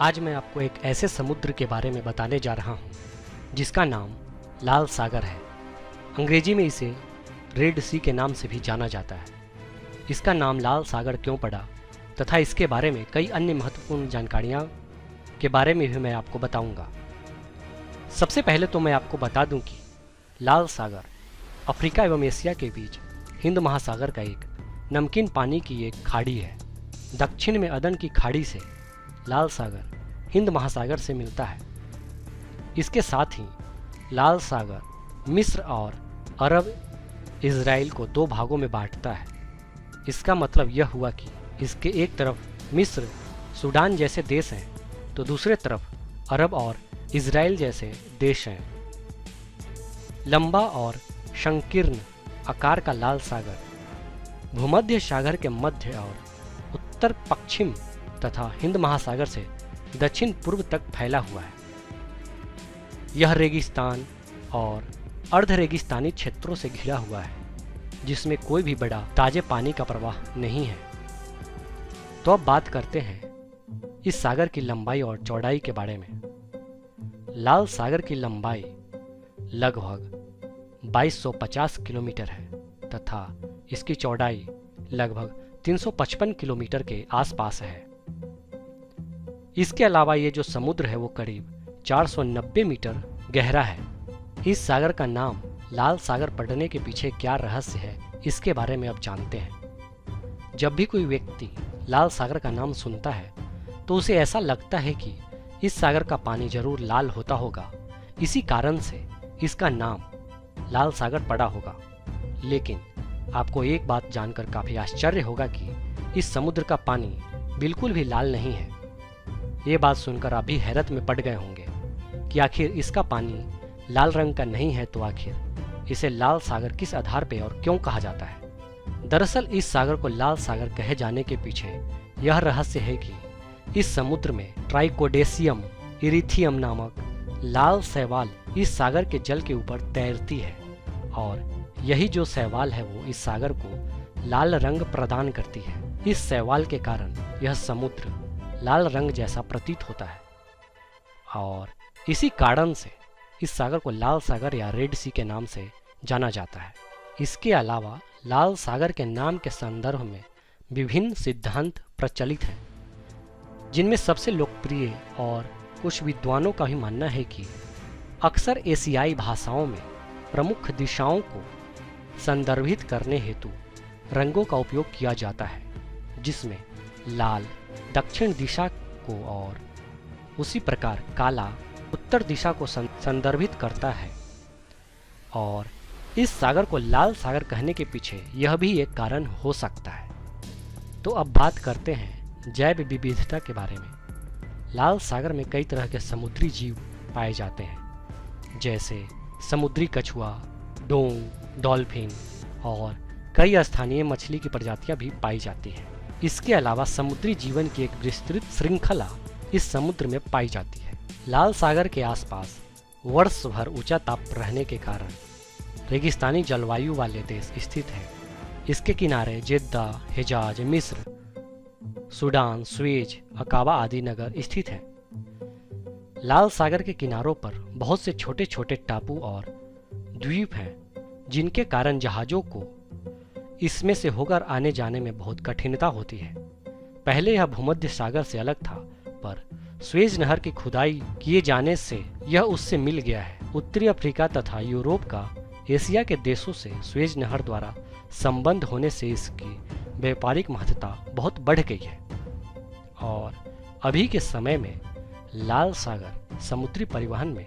आज मैं आपको एक ऐसे समुद्र के बारे में बताने जा रहा हूँ जिसका नाम लाल सागर है। अंग्रेजी में इसे रेड सी के नाम से भी जाना जाता है। इसका नाम लाल सागर क्यों पड़ा तथा इसके बारे में कई अन्य महत्वपूर्ण जानकारियाँ के बारे में भी मैं आपको बताऊंगा। सबसे पहले तो मैं आपको बता दूं कि लाल सागर अफ्रीका एवं एशिया के बीच हिंद महासागर का एक नमकीन पानी की एक खाड़ी है। दक्षिण में अदन की खाड़ी से लाल सागर हिंद महासागर से मिलता है। इसके साथ ही लाल सागर मिस्र और अरब इजराइल को दो भागों में बांटता है। इसका मतलब यह हुआ कि इसके एक तरफ मिस्र सूडान जैसे देश हैं तो दूसरे तरफ अरब और इजराइल जैसे देश हैं। लंबा और संकीर्ण आकार का लाल सागर भूमध्य सागर के मध्य और उत्तर पश्चिम तथा हिंद महासागर से दक्षिण पूर्व तक फैला हुआ है। यह रेगिस्तान और अर्ध रेगिस्तानी क्षेत्रों से घिरा हुआ है जिसमें कोई भी बड़ा ताजे पानी का प्रवाह नहीं है। तो अब बात करते हैं इस सागर की लंबाई और चौड़ाई के बारे में। लाल सागर की लंबाई लगभग 2250 किलोमीटर है तथा इसकी चौड़ाई लगभग 355 किलोमीटर के आसपास है। इसके अलावा ये जो समुद्र है वो करीब 490 मीटर गहरा है। इस सागर का नाम लाल सागर पड़ने के पीछे क्या रहस्य है इसके बारे में अब जानते हैं। जब भी कोई व्यक्ति लाल सागर का नाम सुनता है तो उसे ऐसा लगता है कि इस सागर का पानी जरूर लाल होता होगा, इसी कारण से इसका नाम लाल सागर पड़ा होगा। लेकिन आपको एक बात जानकर काफी आश्चर्य होगा कि इस समुद्र का पानी बिल्कुल भी लाल नहीं है। ये बात सुनकर आप भी हैरत में पड़ गए होंगे कि आखिर इसका पानी लाल रंग का नहीं है तो आखिर इसे लाल सागर किस आधार पर और क्यों कहा जाता है। दरअसल इस सागर को लाल सागर कहे जाने के पीछे यह रहस्य है कि इस समुद्र में ट्राइकोडेसियम इरिथियम नामक लाल शैवाल इस सागर के जल के ऊपर तैरती है और यही जो शैवाल है वो इस सागर को लाल रंग प्रदान करती है। इस शैवाल के कारण यह समुद्र लाल रंग जैसा प्रतीत होता है और इसी कारण से इस सागर को लाल सागर या रेड सी के नाम से जाना जाता है। इसके अलावा लाल सागर के नाम के संदर्भ में विभिन्न सिद्धांत प्रचलित हैं, जिनमें सबसे लोकप्रिय और कुछ विद्वानों का भी मानना है कि अक्सर एशियाई भाषाओं में प्रमुख दिशाओं को संदर्भित करने हेतु रंगों का उपयोग किया जाता है, जिसमें लाल दक्षिण दिशा को और उसी प्रकार काला उत्तर दिशा को संदर्भित करता है। और इस सागर को लाल सागर कहने के पीछे यह भी एक कारण हो सकता है। तो अब बात करते हैं जैव विविधता के बारे में। लाल सागर में कई तरह के समुद्री जीव पाए जाते हैं, जैसे समुद्री कछुआ, डोंग, डॉल्फिन और कई स्थानीय मछली की प्रजातियां भी पाई जाती हैं। इसके अलावा समुद्री जीवन की एक विस्तृत श्रृंखला इस समुद्र में पाई जाती है। लाल सागर के आसपास वर्ष भर ऊंचा ताप रहने के कारण रेगिस्तानी जलवायु वाले देश स्थित हैं। इसके किनारे जेद्दा, हिजाज, मिस्र, सूडान, स्वेज, अकाबा आदि नगर स्थित हैं। लाल सागर के किनारों पर बहुत से छोटे छोटे टापू और द्वीप हैं, जिनके कारण जहाजों को इसमें से होकर आने जाने में बहुत कठिनता होती है। पहले यह भूमध्य सागर से अलग था, पर स्वेज नहर की खुदाई किए जाने से यह उससे मिल गया है। उत्तरी अफ्रीका तथा यूरोप का एशिया के देशों से स्वेज नहर द्वारा संबंध होने से इसकी व्यापारिक महत्ता बहुत बढ़ गई है और अभी के समय में लाल सागर समुद्री परिवहन में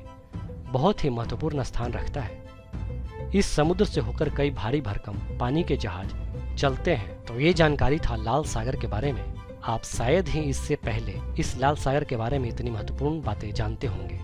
बहुत ही महत्वपूर्ण स्थान रखता है। इस समुद्र से होकर कई भारी भरकम पानी के जहाज चलते हैं। तो ये जानकारी था लाल सागर के बारे में। आप शायद ही इससे पहले इस लाल सागर के बारे में इतनी महत्वपूर्ण बातें जानते होंगे।